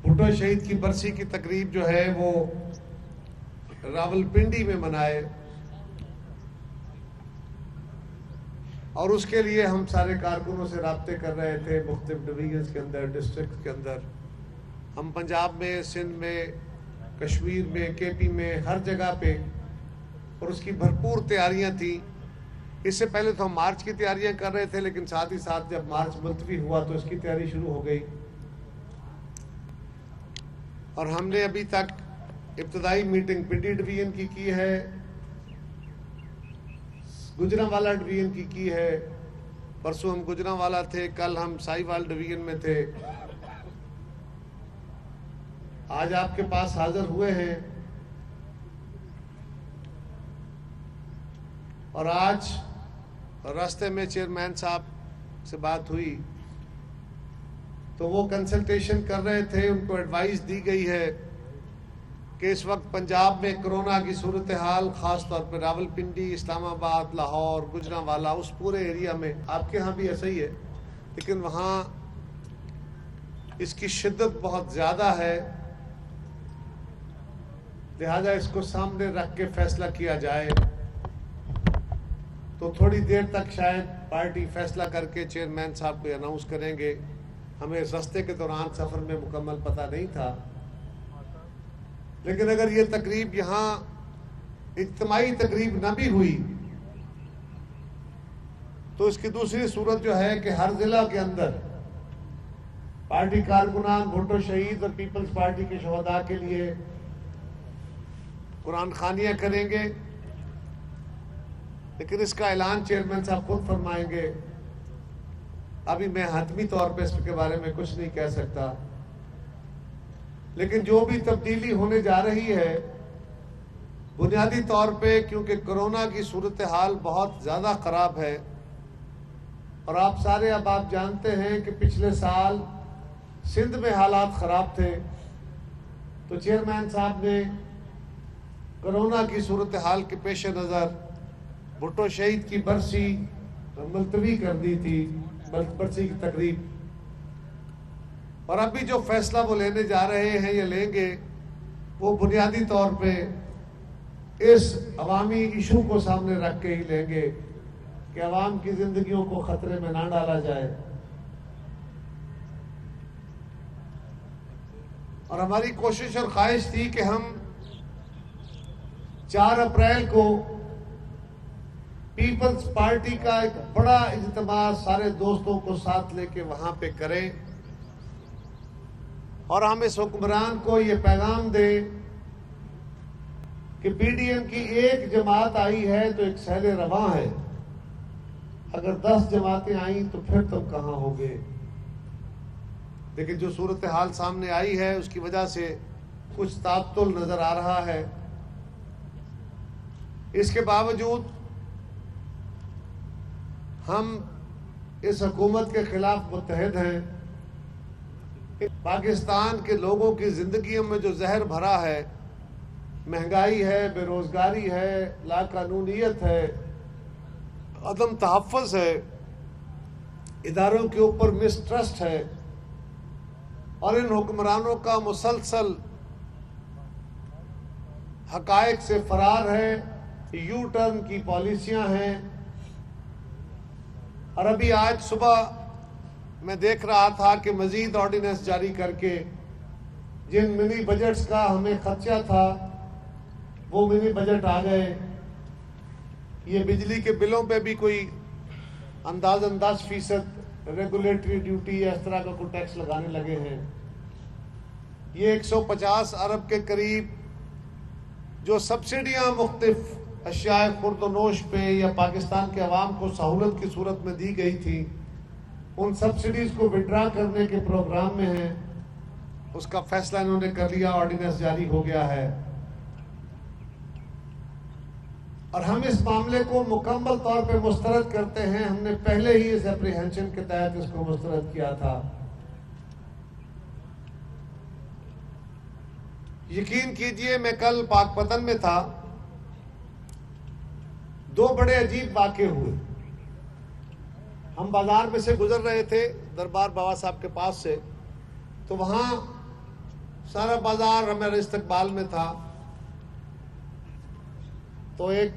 بھٹو شہید کی برسی کی تقریب جو ہے وہ راولپنڈی میں منائے، اور اس کے لیے ہم سارے کارکنوں سے رابطے کر رہے تھے، مختلف ڈویژنز کے اندر، ڈسٹرکٹ کے اندر، ہم پنجاب میں، سندھ میں، کشمیر میں، کے پی میں، ہر جگہ پہ، اور اس کی بھرپور تیاریاں تھیں۔ اس سے پہلے تو ہم مارچ کی تیاریاں کر رہے تھے، لیکن ساتھ ہی ساتھ جب مارچ ملتوی ہوا تو اس کی تیاری شروع ہو گئی، اور ہم نے ابھی تک ابتدائی میٹنگ پنڈی ڈویژن کی ہے، گجرانوالہ ڈویژن کی ہے، پرسوں ہم گجرانوالہ تھے، کل ہم ساہیوال ڈویژن میں تھے، آج آپ کے پاس حاضر ہوئے ہیں، اور آج راستے میں چیئرمین صاحب سے بات ہوئی تو وہ کنسلٹیشن کر رہے تھے، ان کو ایڈوائز دی گئی ہے کہ اس وقت پنجاب میں کرونا کی صورتحال، خاص طور پہ راولپنڈی، اسلام آباد، لاہور، گجرانوالہ، اس پورے ایریا میں، آپ کے ہاں بھی ایسا ہی ہے، لیکن وہاں اس کی شدت بہت زیادہ ہے، لہذا اس کو سامنے رکھ کے فیصلہ کیا جائے۔ تو تھوڑی دیر تک شاید پارٹی فیصلہ کر کے چیئرمین صاحب کو اناؤنس کریں گے، ہمیں اس راستے کے دوران سفر میں مکمل پتہ نہیں تھا، لیکن اگر یہ تقریب یہاں اجتماعی تقریب نہ بھی ہوئی تو اس کی دوسری صورت جو ہے کہ ہر ضلع کے اندر پارٹی کارکنان بھٹو شہید اور پیپلز پارٹی کے شہداء کے لیے قرآن خوانیاں کریں گے، لیکن اس کا اعلان چیئرمین صاحب خود فرمائیں گے، ابھی میں حتمی طور پہ اس کے بارے میں کچھ نہیں کہہ سکتا، لیکن جو بھی تبدیلی ہونے جا رہی ہے بنیادی طور پہ کیونکہ کرونا کی صورتحال بہت زیادہ خراب ہے، اور آپ سارے اب آپ جانتے ہیں کہ پچھلے سال سندھ میں حالات خراب تھے، تو چیئرمین صاحب نے کرونا کی صورتحال کے پیش نظر بھٹو شہید کی برسی ملتوی کر دی تھی، برسی کی تقریب، اور ابھی جو فیصلہ وہ لینے جا رہے ہیں یا لیں گے وہ بنیادی طور پہ اس عوامی ایشو کو سامنے رکھ کے ہی لیں گے کہ عوام کی زندگیوں کو خطرے میں نہ ڈالا جائے، اور ہماری کوشش اور خواہش تھی کہ ہم 4 اپریل کو پیپلز پارٹی کا ایک بڑا اجتماع سارے دوستوں کو ساتھ لے کے وہاں پہ کریں، اور ہم اس حکمران کو یہ پیغام دیں کہ پی ڈی ایم کی ایک جماعت آئی ہے تو ایک سیل رواں ہے، اگر 10 جماعتیں آئیں تو پھر تم کہاں ہوگے، لیکن جو صورتحال سامنے آئی ہے اس کی وجہ سے کچھ تعطل نظر آ رہا ہے۔ اس کے باوجود ہم اس حکومت کے خلاف متحد ہیں۔ پاکستان کے لوگوں کی زندگیوں میں جو زہر بھرا ہے، مہنگائی ہے، بے روزگاری ہے، لا قانونیت ہے، عدم تحفظ ہے، اداروں کے اوپر مسٹرسٹ ہے، اور ان حکمرانوں کا مسلسل حقائق سے فرار ہے، یو ٹرن کی پالیسیاں ہیں، اور ابھی آج صبح میں دیکھ رہا تھا کہ مزید آرڈیننس جاری کر کے جن منی بجٹس کا ہمیں خدشہ تھا وہ منی بجٹ آ گئے، یہ بجلی کے بلوں پہ بھی کوئی اندازاً 10% ریگولیٹری ڈیوٹی یا اس طرح کا کوئی ٹیکس لگانے لگے ہیں، یہ 150 ارب کے قریب جو سبسڈیاں مختلف اشیاء خورد و نوش پہ یا پاکستان کے عوام کو سہولت کی صورت میں دی گئی تھی، ان سبسڈیز کو وڈرا کرنے کے پروگرام میں ہیں، اس کا فیصلہ انہوں نے کر لیا، آرڈیننس جاری ہو گیا ہے، اور ہم اس معاملے کو مکمل طور پہ مسترد کرتے ہیں۔ ہم نے پہلے ہی اس اپریہنشن کے تحت اس کو مسترد کیا تھا۔ یقین کیجئے میں کل پاک پتن میں تھا، 2 بڑے عجیب واقعے ہوئے۔ ہم بازار میں سے گزر رہے تھے دربار بابا صاحب کے پاس سے، تو وہاں सारा बाजार हमारे इस्तकबाल में था। तो एक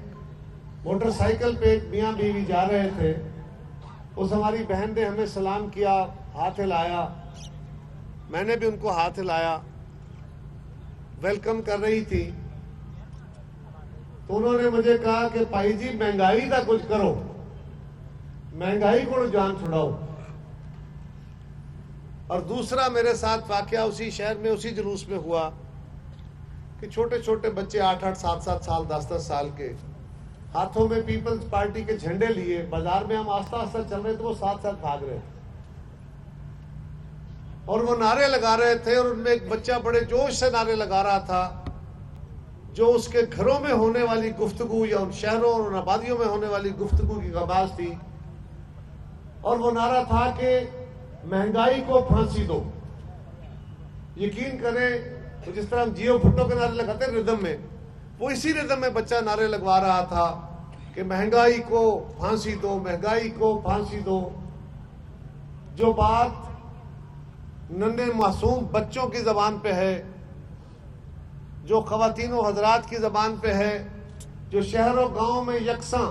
मोटरसाइकिल पे एक मियाँ बीवी जा रहे थे, उस हमारी बहन ने हमें सलाम किया, हाथ हिलाया, मैंने भी उनको हाथ हिलाया, वेलकम कर रही थी। तो उन्होंने मुझे कहा कि भाई जी महंगाई का कुछ करो, महंगाई को जान छुड़ाओ। और दूसरा मेरे साथ वाकया उसी शहर में उसी जुलूस में हुआ कि छोटे छोटे बच्चे 8-8, 7-7 साल, 10-10 साल के हाथों में पीपल्स पार्टी के झंडे लिए बाजार में हम आस्ता आस्ता चल रहे थे, वो साथ साथ भाग रहे थे और वो नारे लगा रहे थे। और उनमें एक बच्चा बड़े जोश से नारे लगा रहा था, जो उसके घरों में होने वाली गुफ्तगू या उन शहरों और उन आबादियों में होने वाली गुफ्तगू की आवाज थी। और वो नारा था कि महंगाई को फांसी दो। यकीन करें, तो जिस तरह हम जियो भुट्टो के नारे लगाते हैं रिदम में, वो इसी रिदम में बच्चा नारे लगवा रहा था कि महंगाई को फांसी दो, महंगाई को फांसी दो। जो बात नन्हे मासूम बच्चों की जबान पे है, जो ख्वातीनों हजरात की जबान पे है, जो शहरों गांव में यकसां,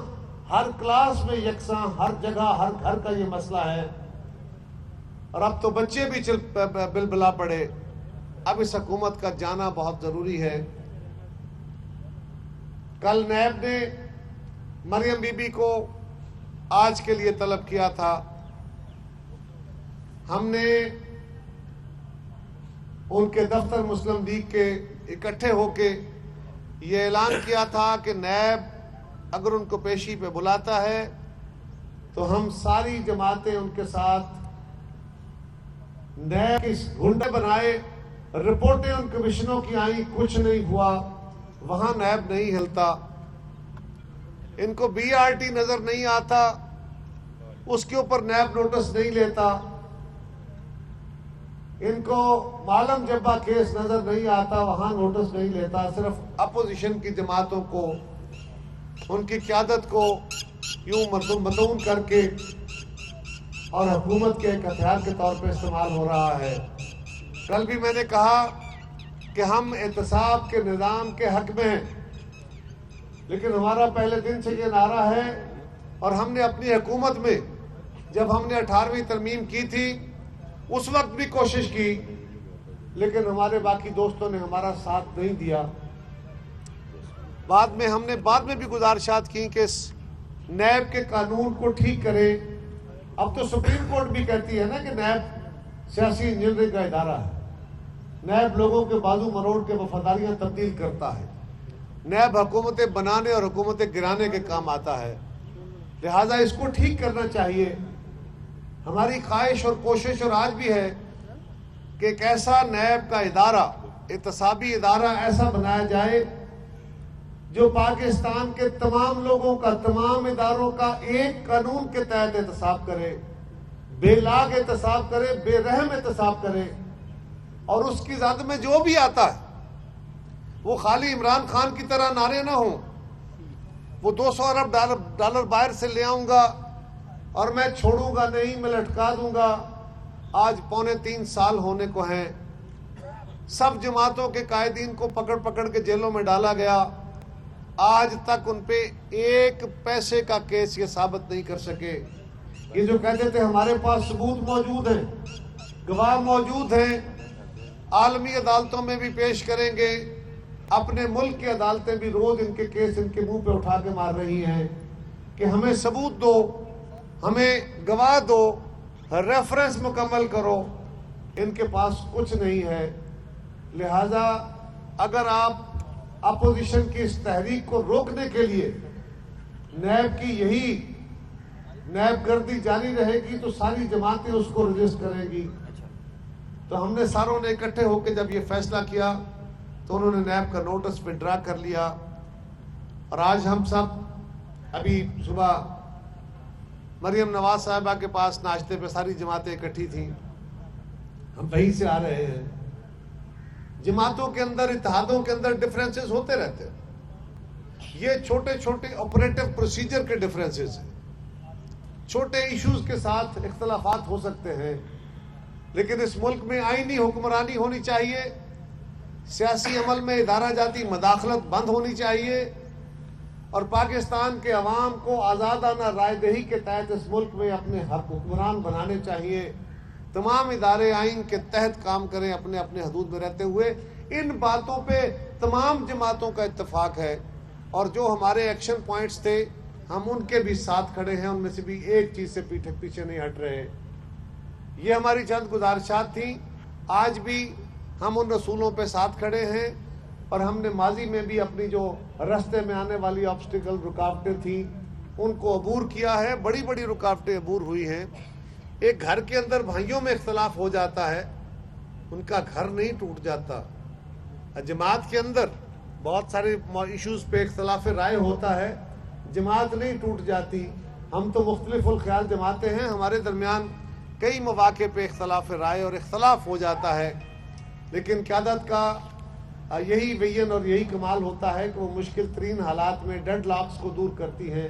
हर क्लास में यकसां, हर जगह हर घर का ये मसला है। और अब तो बच्चे भी बिलबिला पड़े। अब इस हुकूमत का जाना बहुत जरूरी है। कल नैब ने मरियम बीबी को आज के लिए तलब किया था। हमने उनके दफ्तर मुस्लिम लीग के इकट्ठे होके ये ऐलान किया था कि नैब अगर उनको पेशी पे बुलाता है तो हम सारी जमातें उनके साथ, नैब इस गुंडे बनाए, रिपोर्टें उन कमिश्नरों की आई, कुछ नहीं हुआ, वहां नैब नहीं हिलता। इनको बीआरटी नजर नहीं आता, उसके ऊपर नैब नोटिस नहीं लेता। इनको मालम जब्बा केस नजर नहीं आता, वहां नोटिस नहीं लेता। सिर्फ अपोजिशन की जमातों को, उनकी क़यादत को यूं मदून करके और हुकूमत के एक हथियार के तौर पर इस्तेमाल हो रहा है। कल भी मैंने कहा कि हम एहतसाब के निज़ाम के हक में हैं, लेकिन हमारा पहले दिन से ये नारा है और हमने अपनी हुकूमत में जब हमने 18वीं तरमीम की थी उस वक्त भी कोशिश की, लेकिन हमारे बाकी दोस्तों ने हमारा साथ नहीं दिया। हमने बाद में भी गुजारिशात की कि इस नैब के कानून को ठीक करें। अब तो सुप्रीम कोर्ट भी कहती है ना कि नैब सियासी इंजीनियरिंग का इदारा है, नैब लोगों के बाजू मरोड़ के वफादारियां तब्दील करता है, नैब हुकूमतें बनाने और हुकूमतें गिराने के काम आता है। लिहाजा इसको ठीक करना चाहिए। हमारी ख्वाहिश और कोशिश और आज भी है कि एक ऐसा नैब का इदारा, एहतसाबी इदारा ऐसा बनाया जाए जो पाकिस्तान के तमाम लोगों का, तमाम इदारों का एक कानून के तहत एहतसाब करे, बेलाग एहतसाब करे, बेरहम एहतसाब करे। और उसकी ज़ात में जो भी आता है वो खाली इमरान खान की तरह नारे ना हो, वो 200 अरब डॉलर बाहर से ले आऊंगा और मैं छोड़ूंगा नहीं, मैं लटका दूंगा। आज 3.25 साल होने को हैं, सब जमातों के कायदीन को पकड़ पकड़ के जेलों में डाला गया, आज तक उन पे एक पैसे का केस ये साबित नहीं कर सके। ये जो कहते थे हमारे पास सबूत मौजूद हैं, गवाह मौजूद हैं, आलमी अदालतों में भी पेश करेंगे, अपने मुल्क की अदालतें भी रोज इनके केस इनके मुंह पे उठा के मार रही हैं कि हमें सबूत दो, हमें गवाह दो, रेफरेंस मुकम्मल करो। इनके पास कुछ नहीं है। लिहाजा अगर आप अपोजिशन की इस तहरीक को रोकने के लिए नैब की यही नैब गर्दी जारी रहेगी तो सारी जमातें उसको रजिस्ट करेंगी। तो हमने सारों ने इकट्ठे होकर जब ये फैसला किया तो उन्होंने नैब का नोटिस विड्रा कर लिया। और आज हम सब अभी सुबह मरियम नवाज साहिबा के पास नाश्ते पे सारी जमातें इकट्ठी थी, हम वहीं से आ रहे हैं। जमातों के अंदर, इत्तेहादों के अंदर डिफरेंसेस होते रहते हैं। ये छोटे छोटे ऑपरेटिव प्रोसीजर के डिफरेंसेस हैं, छोटे इश्यूज के साथ इख्तलाफात हो सकते हैं, लेकिन इस मुल्क में आईनी हुक्मरानी होनी चाहिए सियासी अमल में इदारा जाती मदाखलत बंद होनी चाहिए और पाकिस्तान के अवाम को आज़ादाना रायदही के तहत इस मुल्क में अपने हुक्मरान बनाने चाहिए। तमाम इदारे आइन के तहत काम करें अपने अपने हदूद में रहते हुए। इन बातों पे तमाम जमातों का इत्तेफाक है और जो हमारे एक्शन पॉइंट्स थे हम उनके भी साथ खड़े हैं, उनमें से भी एक चीज़ से पीछे नहीं हट रहे। ये हमारी चंद गुजारिशात थी। आज भी हम उन रसूलों पे साथ खड़े हैं और हमने माजी में भी अपनी जो रास्ते में आने वाली ऑब्स्टिकल रुकावटें थी उनको अबूर किया है। बड़ी बड़ी रुकावटें अबूर हुई हैं। एक घर के अंदर भाइयों में इख्तलाफ हो जाता है, उनका घर नहीं टूट जाता। जमात के अंदर बहुत सारे इश्यूज पे इख्तलाफ राय होता है, जमात नहीं टूट जाती। हम तो मुख्तलिफुल ख्याल जमाते हैं, हमारे दरमियान कई मौके पे इख्तलाफ राय और इख्तलाफ हो जाता है, लेकिन क़यादत का यही विजन और यही कमाल होता है कि वो मुश्किल तरीन हालात में डेड लॉक्स को दूर करती हैं।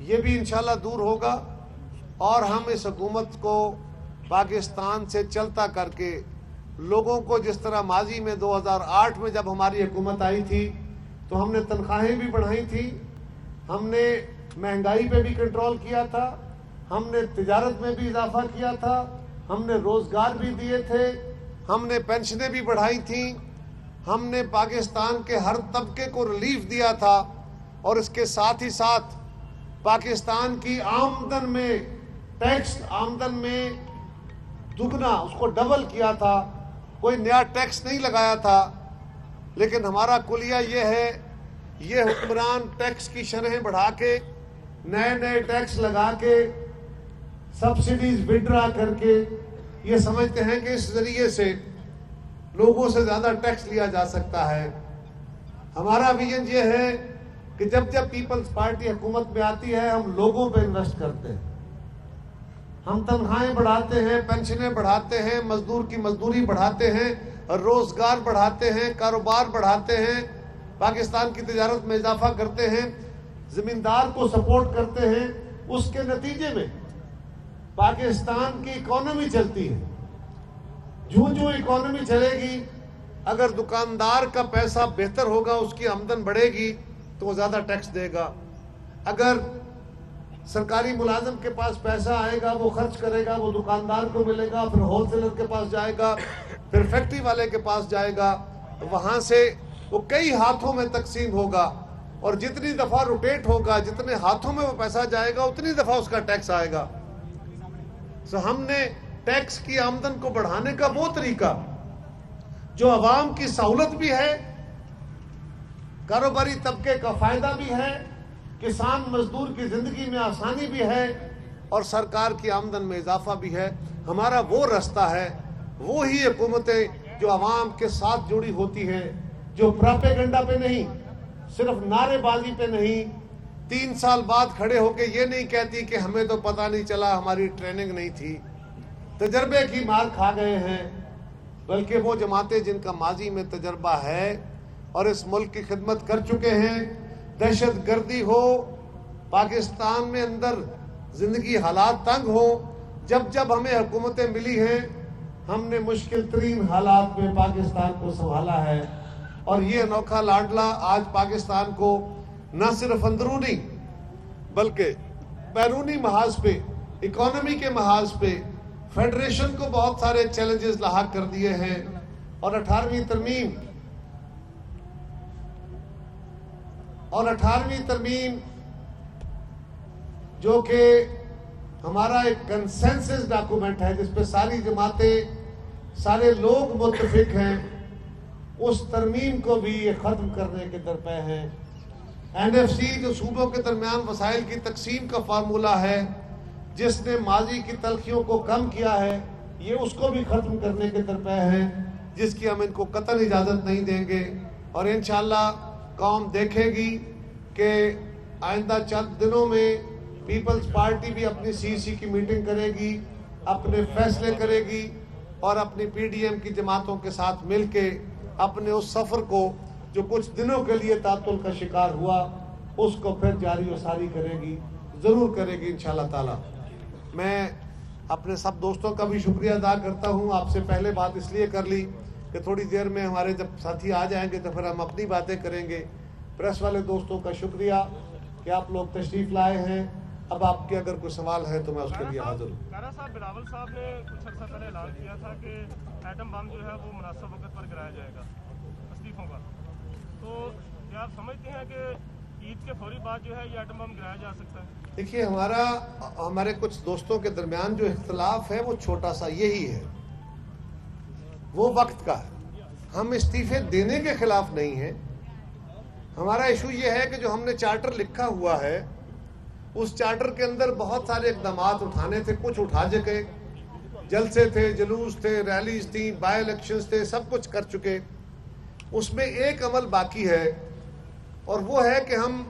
ये भी इंशाल्लाह दूर होगा और हम इस हुकूमत को पाकिस्तान से चलता करके लोगों को, जिस तरह माजी में 2008 में जब हमारी हुकूमत आई थी तो हमने तनख्वाहें भी बढ़ाई थी, हमने महंगाई पे भी कंट्रोल किया था, हमने तिजारत में भी इजाफा किया था, हमने रोजगार भी दिए थे, हमने पेंशनें भी बढ़ाई थी, हमने पाकिस्तान के हर तबके को रिलीफ दिया था और इसके साथ ही साथ पाकिस्तान की आमदन में टैक्स, आमदन में दुगना, उसको डबल किया था। कोई नया टैक्स नहीं लगाया था, लेकिन हमारा कुलिया ये है, ये हुक्मरान टैक्स की शरहें बढ़ा के, नए नए टैक्स लगा के, सब्सिडीज विड्रा करके ये समझते हैं कि इस जरिए से लोगों से ज्यादा टैक्स लिया जा सकता है। हमारा विजन ये है कि जब जब पीपल्स पार्टी हुकूमत में आती है हम लोगों पे इन्वेस्ट करते हैं, हम तनख्वाहें बढ़ाते हैं, पेंशनें बढ़ाते हैं, मजदूर की मजदूरी बढ़ाते हैं, रोजगार बढ़ाते हैं, कारोबार बढ़ाते हैं, पाकिस्तान की तिजारत में इजाफा करते हैं, जमींदार को सपोर्ट करते हैं। उसके नतीजे में पाकिस्तान की इकोनॉमी चलती है। जो जो इकोनॉमी चलेगी, अगर दुकानदार का पैसा बेहतर होगा, उसकी आमदन बढ़ेगी तो वो ज्यादा टैक्स देगा। अगर सरकारी मुलाजिम के पास पैसा आएगा, वो खर्च करेगा, वो दुकानदार को मिलेगा, फिर होलसेलर के पास जाएगा, फिर फैक्ट्री वाले के पास जाएगा, वहां से वो कई हाथों में तकसीम होगा और जितनी दफा रोटेट होगा, जितने हाथों में वो पैसा जाएगा, उतनी दफा उसका टैक्स आएगा। तो हमने टैक्स की आमदन को बढ़ाने का वो तरीका जो अवाम की सहूलत भी है, कारोबारी तबके का फायदा भी है, किसान मजदूर की जिंदगी में आसानी भी है और सरकार की आमदन में इजाफा भी है, हमारा वो रास्ता है। वो ही हुकूमतें जो अवाम के साथ जुड़ी होती हैं, जो प्रोपेगेंडा पे नहीं, सिर्फ नारेबाजी पे नहीं, 3 साल बाद खड़े होके ये नहीं कहती कि हमें तो पता नहीं चला, हमारी ट्रेनिंग नहीं थी, तजर्बे की मार खा गए हैं, बल्कि वो जमातें जिनका माजी में तजर्बा है और इस मुल्क की खिदमत कर चुके हैं। दहशत गर्दी हो, पाकिस्तान में अंदर जिंदगी हालात तंग हो, जब जब हमें हुकूमतें मिली हैं हमने मुश्किल तरीन हालात में पाकिस्तान को संभाला है और ये अनोखा लाडला आज पाकिस्तान को न सिर्फ अंदरूनी बल्कि बैरूनी महाज पे, इकोनॉमी के महाज पे, फेडरेशन को बहुत सारे चैलेंजेस लाहक कर दिए हैं और 18वीं तरमीम जो कि हमारा एक कंसेंसस डॉक्यूमेंट है जिस पे सारी जमातें, सारे लोग मुत्तफिक हैं, उस तरमीम को भी ये खत्म करने के दरपे हैं। एनएफसी जो सूबों के दरमियान वसाइल की तकसीम का फार्मूला है, जिसने माजी की तलखियों को कम किया है, ये उसको भी खत्म करने के दरपे हैं, जिसकी हम इनको कतई इजाजत नहीं देंगे। और इंशाअल्लाह कौम देखेगी कि आइंदा चंद दिनों में पीपल्स पार्टी भी अपनी सीसी की मीटिंग करेगी, अपने फैसले करेगी और अपनी पीडीएम की जमातों के साथ मिलके अपने उस सफर को जो कुछ दिनों के लिए तातुल का शिकार हुआ उसको फिर जारी व सारी करेगी, जरूर करेगी इंशाअल्लाह ताला। मैं अपने सब दोस्तों का भी शुक्रिया अदा करता हूँ। आपसे पहले बात इसलिए कर ली कि थोड़ी देर में हमारे जब साथी आ जाएंगे तो फिर हम अपनी बातें करेंगे। प्रेस वाले दोस्तों का शुक्रिया कि आप लोग तशरीफ़ लाए हैं। अब आपके अगर कोई सवाल है तो मैं उसके लिए हाजिर हूँ। कारा साहब, बिलावल साहब ने कुछ अर्सा पहले ऐलान किया था कि एटम बम जो है वो मुनासिब वक्त पर गिराया जाएगा इस्तीफों का, तो क्या आप समझते हैं कि ईद के फौरी बाद जो है ये एटम बम गिराया जा सकता है? देखिए, हमारे कुछ दोस्तों के दरमियान जो इख्तलाफ है वो छोटा सा यही है, वो वक्त का है। हम इस्तीफे देने के खिलाफ नहीं है। हमारा इशू ये है कि जो हमने चार्टर लिखा हुआ है उस चार्टर के अंदर बहुत सारे इकदाम उठाने थे, कुछ उठा चुके, जलसे थे, जुलूस थे, रैलीज थी, बाई इलेक्शंस थे, सब कुछ कर चुके। उसमें एक अमल बाकी है और वो है कि हम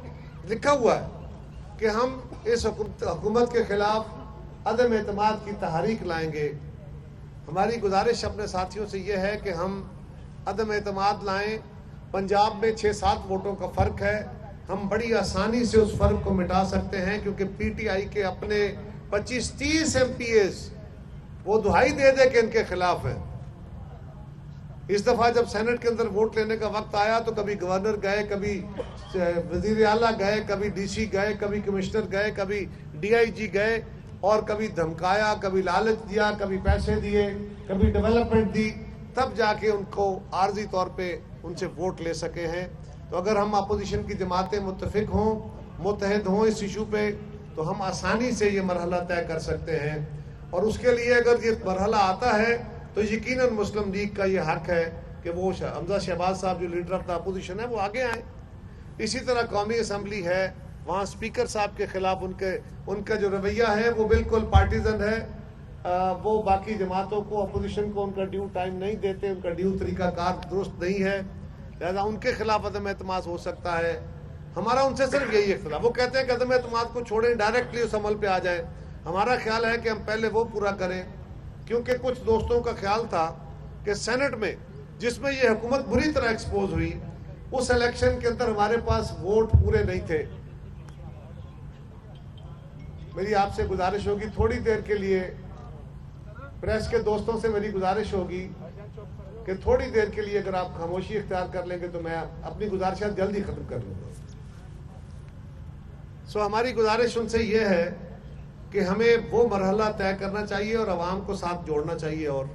लिखा हुआ है कि हम इस हुकूमत के खिलाफ अदम एतमाद की तहरीक लाएंगे। हमारी गुजारिश अपने साथियों से ये है कि हम अदम एतमाद लाएं। पंजाब में 6-7 वोटों का फ़र्क है, हम बड़ी आसानी से उस फ़र्क को मिटा सकते हैं, क्योंकि पीटीआई के अपने 25-30 MPs वो दुहाई दे दे कि इनके खिलाफ है। इस दफ़ा जब सेनेट के अंदर वोट लेने का वक्त आया तो कभी गवर्नर गए, कभी वज़ीर आला गए, कभी DC गए, कभी कमिश्नर गए, कभी DIG गए, और कभी धमकाया, कभी लालच दिया, कभी पैसे दिए, कभी डेवलपमेंट दी, तब जाके उनको आर्जी तौर पे उनसे वोट ले सके हैं। तो अगर हम अपोजिशन की जमातें मुत्तफिक हों, मुत्तहद हों इस इशू पे, तो हम आसानी से ये मरहला तय कर सकते हैं। और उसके लिए अगर ये मरहला आता है तो यकीनन मुस्लिम लीग का ये हक है कि वो हमजा शहबाज साहब जो लीडर ऑफ द अपोजिशन है वो आगे आए। इसी तरह कौमी असम्बली है, वहाँ स्पीकर साहब के खिलाफ उनका जो रवैया है वो बिल्कुल पार्टीजन है। वो बाकी जमातों को, अपोजिशन को उनका ड्यू टाइम नहीं देते, उनका ड्यू तरीकाकार दुरुस्त नहीं है, लिहाजा उनके खिलाफ अदम एतमाद हो सकता है। हमारा उनसे सिर्फ यही इख्तिलाफ, वो कहते हैं कि अदम एतमाद को छोड़ें, डायरेक्टली उस अमल पे आ जाए। हमारा ख्याल है कि हम पहले वो पूरा करें, क्योंकि कुछ दोस्तों का ख्याल था कि सेनेट में जिसमें ये हुकूमत बुरी तरह एक्सपोज हुई, उस इलेक्शन के अंदर हमारे पास वोट पूरे नहीं थे। मेरी आपसे गुजारिश होगी, थोड़ी देर के लिए प्रेस के दोस्तों से मेरी गुजारिश होगी कि थोड़ी देर के लिए अगर आप खामोशी इख्तियार कर लेंगे तो मैं अपनी गुजारिश जल्दी खत्म कर लूँगा। हमारी गुजारिश उनसे यह है कि हमें वो मरहला तय करना चाहिए और आवाम को साथ जोड़ना चाहिए, और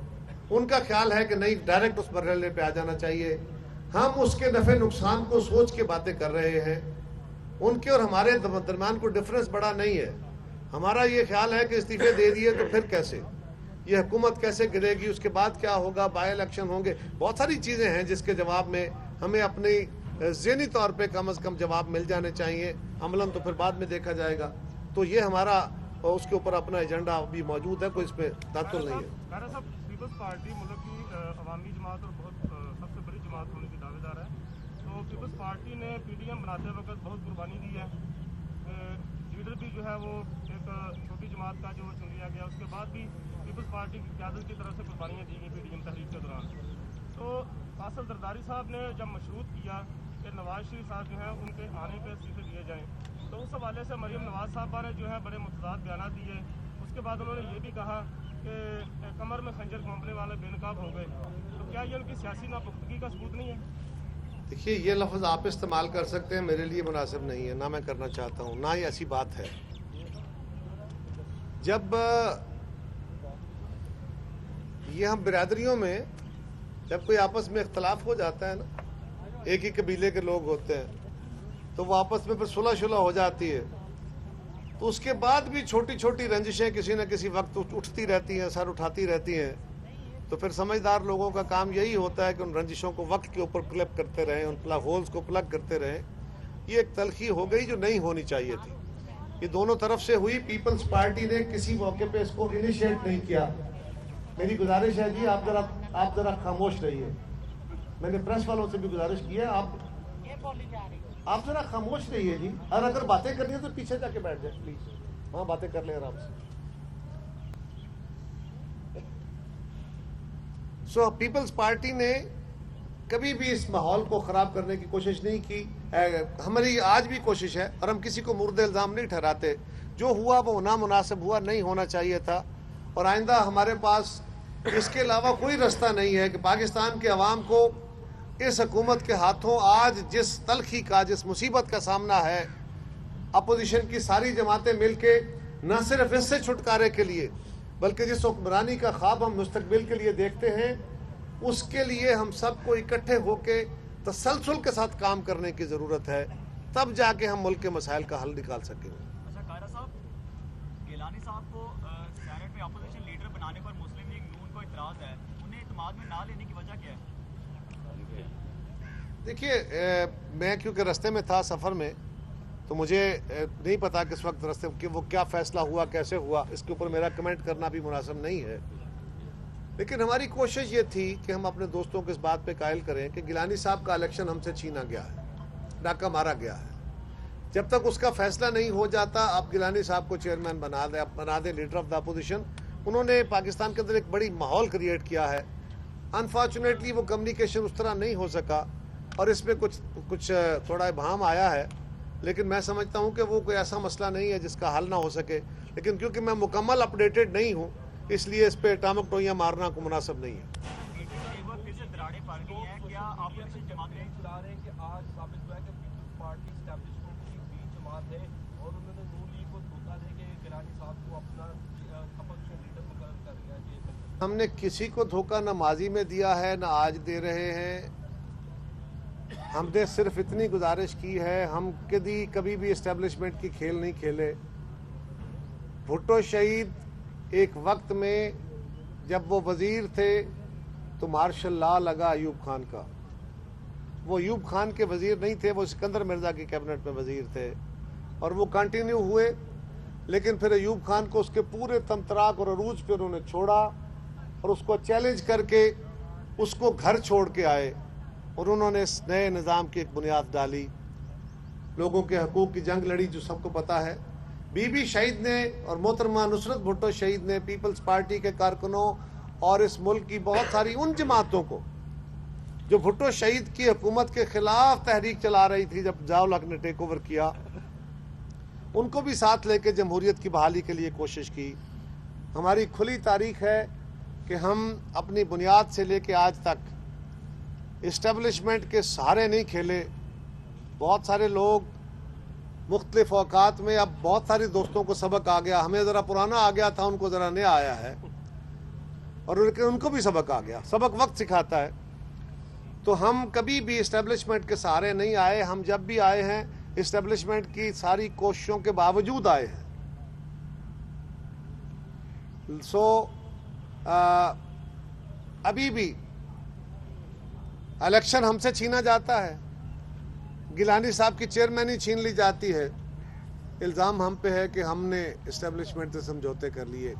उनका ख्याल है कि नहीं, डायरेक्ट उस मरहले पे आ जाना चाहिए। हम उसके नफ़े नुकसान को सोच के बातें कर रहे हैं, उनके और हमारे दरमियान कोई डिफरेंस बड़ा नहीं है। हमारा ये ख्याल है कि इस्तीफे दे दिए तो फिर कैसे, ये हुकूमत कैसे गिरेगी, उसके बाद क्या होगा, बाई इलेक्शन होंगे, बहुत सारी चीज़ें हैं जिसके जवाब में हमें अपनी ज़हनी तौर पे कम अज़ कम जवाब मिल जाने चाहिए। अमलन तो फिर बाद में देखा जाएगा। तो ये हमारा उसके ऊपर अपना एजेंडा भी मौजूद है, कोई इसमें तात्तुल नहीं है। कारा साहब, पीपल्स पार्टी मुल्क की अवामी जमात और बहुत सबसे बड़ी जमात होने की दावेदार है, तो पीपल्स पार्टी ने PDM बनाते वक्त बहुत कुर्बानी दी है। लीडर भी जो है वो एक छोटी जमात का जो चुन लिया गया, उसके बाद भी पीपल्स पार्टी की क़यादत की तरफ से कुर्बानियाँ दी गई PDM तहरीक के दौरान। तो फासिल जरदारी साहब ने जब मशरूत किया कि नवाज शरीफ साहब जो है उनके आने पर इस्तीफे दिए जाएँ, तो उस हवाले से मरीम नवाज साहबा ने जो है बड़े मुतज़ाद बयान दिए। उसके बाद उन्होंने ये भी कहा कि कमर में खंजर घोंपने वाले बेनकाब हो गए। तो क्या ये उनकी सियासी नापुख्तगी का सबूत नहीं है? देखिए, ये लफ्ज़ आप इस्तेमाल कर सकते हैं, मेरे लिए मुनासिब नहीं है, ना मैं करना चाहता हूँ, ना ही ऐसी बात है। जब ये हम बिरादरियों में जब कोई आपस में इख्तलाफ हो जाता है ना, एक ही कबीले के लोग होते हैं, तो वो आपस में फिर सुलह शुलह हो जाती है, तो उसके बाद भी छोटी छोटी रंजिशें किसी न किसी वक्त उठती रहती हैं, सर उठाती रहती हैं। तो फिर समझदार लोगों का काम यही होता है कि उन रंजिशों को वक्त के ऊपर प्लग करते रहें, उन होल्स को प्लग करते रहें। ये एक तलखी हो गई जो नहीं होनी चाहिए थी, ये दोनों तरफ से हुई। पीपल्स पार्टी ने किसी मौके पे इसको इनिशिएट नहीं किया। मेरी गुजारिश है जी, आप जरा खामोश रहिए। मैंने प्रेस वालों से भी गुजारिश की है, आप जरा खामोश रहिए जी, और अगर बातें करनी है तो पीछे जाके बैठ जाए प्लीज, वहाँ बातें कर लें आराम से। पीपल्स पार्टी ने कभी भी इस माहौल को ख़राब करने की कोशिश नहीं की। हमारी आज भी कोशिश है, और हम किसी को मुर्दे इल्ज़ाम नहीं ठहराते। जो हुआ वो नामुनासिब हुआ, नहीं होना चाहिए था। और आइंदा हमारे पास اس کے علاوہ کوئی راستہ نہیں ہے کہ پاکستان کے عوام کو اس حکومت کے ہاتھوں آج جس تلخی کا، جس مصیبت کا سامنا ہے، اپوزیشن کی ساری جماعتیں مل کے نہ صرف اس سے چھٹکارے کے لیے بلکہ جس حکمرانی کا خواب ہم مستقبل کے لیے دیکھتے ہیں، اس کے لیے ہم سب کو اکٹھے ہو کے تسلسل کے ساتھ کام کرنے کی ضرورت ہے، تب جا کے ہم ملک کے مسائل کا حل نکال سکیں گے۔ اچھا قائرہ صاحب، گیلانی صاحب کو سینٹ میں اپوزیشن لیڈر بنانے پر مسلم لیگ نون کو اعتراض ہے، انہیں اعتماد میں نہ لینے کی وجہ کیا ہے؟ دیکھیے، میں کیونکہ رستے میں تھا سفر میں، تو مجھے نہیں پتا کس وقت رستے کہ وہ کیا فیصلہ ہوا، کیسے ہوا، اس کے اوپر میرا کمنٹ کرنا بھی مناسب نہیں ہے، لیکن ہماری کوشش یہ تھی کہ ہم اپنے دوستوں کو اس بات پہ قائل کریں کہ گیلانی صاحب کا الیکشن ہم سے چھینا گیا ہے، ڈاکہ مارا گیا ہے۔ جب تک اس کا فیصلہ نہیں ہو جاتا، آپ گیلانی صاحب کو چیئرمین بنا دیں لیڈر آف دا اپوزیشن۔ انہوں نے پاکستان کے اندر ایک بڑی ماحول کریٹ کیا ہے، انفارچونیٹلی وہ کمیونیکیشن اس طرح نہیں ہو سکا اور اس میں کچھ تھوڑا ابہام آیا ہے، لیکن میں سمجھتا ہوں کہ وہ کوئی ایسا مسئلہ نہیں ہے جس کا حل نہ ہو سکے، لیکن کیونکہ میں مکمل اپڈیٹڈ نہیں ہوں اس لیے اس پہ ٹامک ٹوئیاں مارنا کو مناسب نہیں ہے۔ ہم نے کسی کو دھوکہ نہ ماضی میں دیا ہے نہ آج دے رہے ہیں، ہم نے صرف اتنی گزارش کی ہے، ہم کبھی بھی اسٹیبلشمنٹ کی کھیل نہیں کھیلے۔ بھٹو شہید ایک وقت میں جب وہ وزیر تھے تو مارشل لا لگا ایوب خان کا، وہ ایوب خان کے وزیر نہیں تھے، وہ سکندر مرزا کی کیبنٹ میں وزیر تھے اور وہ کنٹینیو ہوئے، لیکن پھر ایوب خان کو اس کے پورے تمطراق اور عروج پہ انہوں نے چھوڑا اور اس کو چیلنج کر کے اس کو گھر چھوڑ کے آئے اور انہوں نے اس نئے نظام کی ایک بنیاد ڈالی، لوگوں کے حقوق کی جنگ لڑی جو سب کو پتا ہے۔ بی بی شہید نے اور محترمہ نصرت بھٹو شہید نے پیپلز پارٹی کے کارکنوں اور اس ملک کی بہت ساری ان جماعتوں کو جو بھٹو شہید کی حکومت کے خلاف تحریک چلا رہی تھی جب ضیاء الحق نے ٹیک اوور کیا، ان کو بھی ساتھ لے کے جمہوریت کی بحالی کے لیے کوشش کی۔ ہماری کھلی تاریخ ہے کہ ہم اپنی بنیاد سے لے کے آج تک اسٹیبلشمنٹ کے سہارے نہیں کھیلے۔ بہت سارے لوگ مختلف اوقات میں، اب بہت سارے دوستوں کو سبق آ گیا، ہمیں ذرا پرانا آ گیا تھا، ان کو ذرا نیا آیا ہے اور ان کو بھی سبق آ گیا، سبق وقت سکھاتا ہے۔ تو ہم کبھی بھی اسٹیبلشمنٹ کے سہارے نہیں آئے، ہم جب بھی آئے ہیں اسٹیبلشمنٹ کی ساری کوششوں کے باوجود آئے ہیں۔ ابھی بھی الیکشن ہم سے چھینا جاتا ہے، گیلانی صاحب کی چیئرمینی چھین لی جاتی ہے، الزام ہم پہ ہے کہ ہم نے اسٹیبلشمنٹ سے سمجھوتے کر لیے۔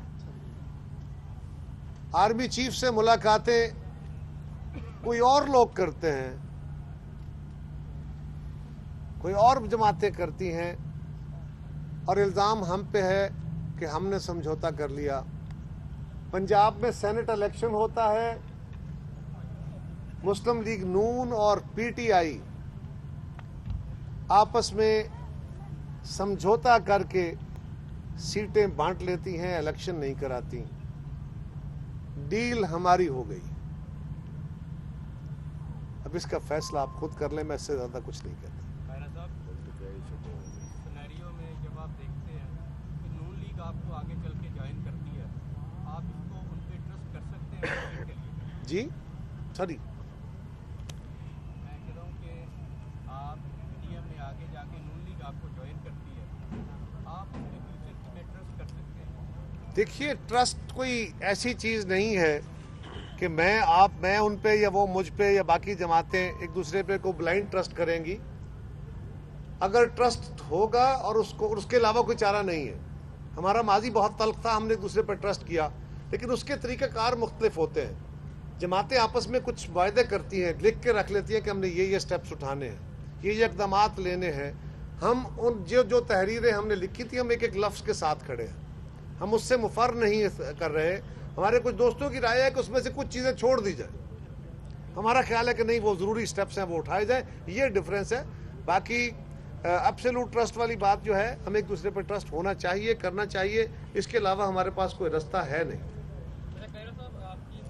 آرمی چیف سے ملاقاتیں کوئی اور لوگ کرتے ہیں، کوئی اور جماعتیں کرتی ہیں اور الزام ہم پہ ہے کہ ہم نے سمجھوتا کر لیا۔ پنجاب میں سینٹ الیکشن ہوتا ہے، مسلم لیگ نون اور پی ٹی آئی آپس میں سمجھوتا کر کے سیٹیں بانٹ لیتی ہیں، الیکشن نہیں کراتی۔ ڈیل ہماری ہو گئی، اب اس کا فیصلہ آپ خود کر لیں، میں اس سے زیادہ کچھ نہیں کہتا۔ قائرہ صاحب، سینیریو میں جب آپ دیکھتے ہیں کہ نون لیگ آپ کو آگے چل کے جوائن کرتی ہے، آپ اس کو ان پہ ٹرسٹ کر سکتے ہیں کے لیے؟ جی سوری، میں کہہ رہا ہوں کہ آپ پی ڈی ایم میں آگے جا کے نون لیگ آپ کو جوائن کرتی ہے، آپ ان کے فیوچر میں ٹرسٹ کر سکتے ہیں؟ دیکھیے، ٹرسٹ کوئی ایسی چیز نہیں ہے کہ میں ان پہ یا وہ مجھ پہ یا باقی جماعتیں ایک دوسرے پہ کو بلائنڈ ٹرسٹ کریں گی۔ اگر ٹرسٹ ہوگا اور اس کے علاوہ کوئی چارہ نہیں ہے۔ ہمارا ماضی بہت تلخ تھا، ہم نے ایک دوسرے پر ٹرسٹ کیا، لیکن اس کے طریقہ کار مختلف ہوتے ہیں۔ جماعتیں آپس میں کچھ وعدے کرتی ہیں، لکھ کے رکھ لیتی ہیں کہ ہم نے یہ سٹیپس اٹھانے ہیں، یہ اقدامات لینے ہیں۔ ہم ان جو تحریریں ہم نے لکھی تھی، ہم ایک ایک لفظ کے ساتھ کھڑے ہیں، ہم اس سے مفر نہیں کر رہے۔ ہمارے کچھ دوستوں کی رائے ہے کہ اس میں سے کچھ چیزیں چھوڑ دی جائیں، ہمارا خیال ہے کہ نہیں، وہ ضروری سٹیپس ہیں وہ اٹھائے جائیں، یہ ڈفرینس ہے۔ باقی ایبسولوٹ ٹرسٹ والی بات جو ہے، ہمیں ایک دوسرے پر ٹرسٹ ہونا چاہیے، کرنا چاہیے، اس کے علاوہ ہمارے پاس کوئی راستہ ہے نہیں۔ قائرہ صاحب، آپ کی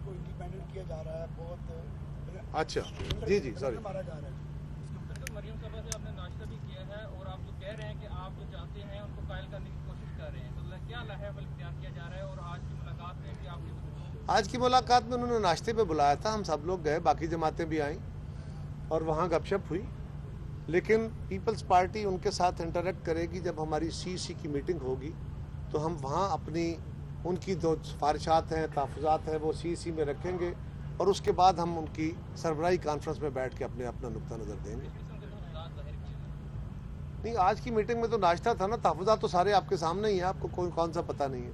को इंडिपेंडेंट किया जा रहा है, बहुत अच्छा जी जी सॉरी। मारा जा रहा है। मरियम साहब से आपने नाश्ता भी किया है और आप जो कह रहे हैं कि आप जो चाहते हैं उनको कायल करने की कोशिश कर रहे हैं, तो क्या लहर इख्तियार किया जा रहा है? और आज की मुलाकात में भी आपने आज की मुलाकात में उन्होंने नाश्ते पे बुलाया था, हम सब लोग गए, बाकी जमातें भी आईं और वहाँ गपशप हुई। लेकिन पीपल्स पार्टी उनके साथ इंटरेक्ट करेगी जब हमारी सीसी की मीटिंग होगी, तो हम वहाँ अपनी उनकी जो सिफारिशात हैं, तहफ़्फ़ुज़ात हैं, वो सीसी में रखेंगे और उसके बाद हम उनकी सरबराही कॉन्फ्रेंस में बैठ के अपना नुक्ता नज़र देंगे। नहीं, आज की मीटिंग में तो नाश्ता था ना, तहफ़्फ़ुज़ात तो सारे आपके सामने ही हैं, आपको कौन सा पता नहीं है।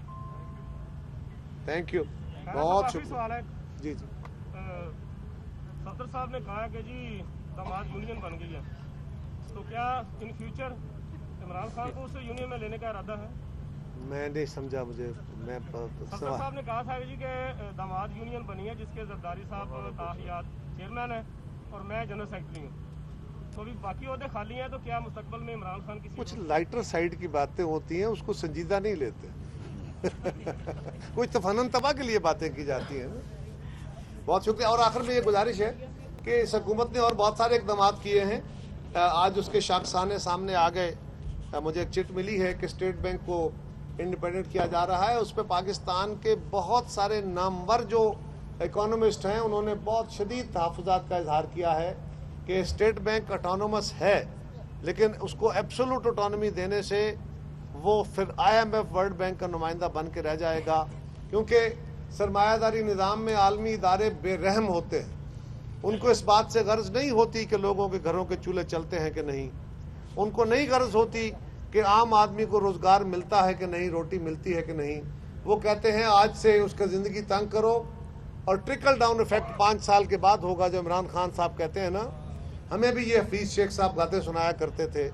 थैंक यू, बहुत शुक्रिया। सवाल है जी जी। सदर साहब ने कहा कि जी दामाद यूनियन बन गई है, तो क्या इन फ्यूचर इमरान खान को उस यूनियन में लेने का इरादा है? मैं नहीं समझा, मुझे सदर साहब ने कहा था जी कि दामाद यूनियन बनी है जिसके जरदारी साहब ताहियात चेयरमैन है और मैं जनरल सेक्रेटरी हूँ, तो अभी बाकी ओहदे खाली हैं, तो क्या मुस्तकबल में इमरान खान की कुछ लाइटर साइड की बातें होती हैं, उसको संजीदा नहीं लेते। कुछ तफनन तबाह के लिए बातें की जाती हैं ना। बहुत शुक्रिया। और आखिर में ये गुजारिश है कि इस हुकूमत ने और बहुत सारे इकदाम किए हैं, आज उसके शाखसाने सामने आ गए। मुझे एक चिट मिली है कि स्टेट बैंक को इंडिपेंडेंट किया जा रहा है, उस पर पाकिस्तान के बहुत सारे नामवर जो इकोनॉमिस्ट हैं उन्होंने बहुत शदीद तहफ़्फ़ुज़ात का इजहार किया है कि स्टेट बैंक ऑटोनोमस है, लेकिन उसको एब्सोल्यूट ऑटोनॉमी देने से वो फिर IMF वर्ल्ड बैंक का नुमाइंदा बन के रह जाएगा, क्योंकि सरमायादारी निज़ाम में आलमी इदारे बेरहम होते हैं। उनको इस बात से गर्ज नहीं होती कि लोगों के घरों के चूल्हे चलते हैं कि नहीं, उनको नहीं गर्ज होती कि आम आदमी को रोज़गार मिलता है कि नहीं, रोटी मिलती है कि नहीं। वो कहते हैं आज से उसका ज़िंदगी तंग करो और ट्रिकल डाउन इफेक्ट 5 साल के बाद होगा, जो इमरान खान साहब कहते हैं ना। हमें भी ये हफीज़ शेख साहब बातें सुनाया करते थे,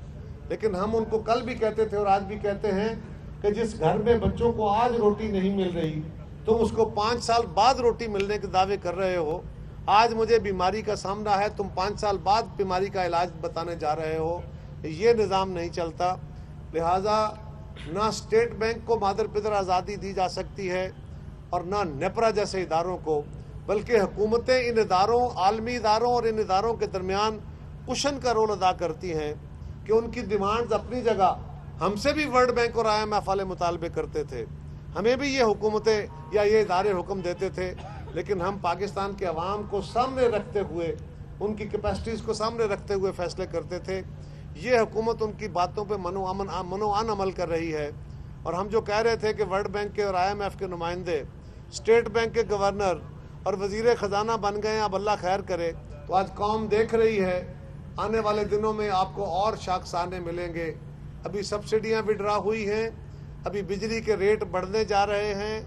लेकिन हम उनको कल भी कहते थे और आज भी कहते हैं कि जिस घर में बच्चों को आज रोटी नहीं मिल रही, तुम उसको 5 साल बाद रोटी मिलने के दावे कर रहे हो। आज मुझे बीमारी का सामना है, तुम 5 साल बाद बीमारी का इलाज बताने जा रहे हो। ये निज़ाम नहीं चलता। लिहाजा ना स्टेट बैंक को मादर पिदर आज़ादी दी जा सकती है और ना नेपरा जैसे इदारों को, बल्कि हुकूमतें इन इदारों, आलमी इदारों और इन इदारों के दरमियान कुशन का रोल अदा करती हैं कि उनकी डिमांड्स अपनी जगह, हमसे भी वर्ल्ड बैंक और IMF वाले मुतालबे करते थे, हमें भी ये हुकूमतें या ये इदारे हुक्म देते थे, लेकिन हम पाकिस्तान के अवाम को सामने रखते हुए, उनकी कैपेसिटीज़ को सामने रखते हुए फैसले करते थे। ये हुकूमत उनकी बातों पे मनोआन अमल कर रही है। और हम जो कह रहे थे कि वर्ल्ड बैंक के और IMF के नुमाइंदे स्टेट बैंक के गवर्नर और वज़ीर ख़जाना बन गए, अब अल्लाह खैर करे, तो आज कौम देख रही है। आने वाले दिनों में आपको और शाखसाने मिलेंगे। अभी सब्सिडियाँ विड्रा हुई हैं, अभी बिजली के रेट बढ़ने जा रहे हैं।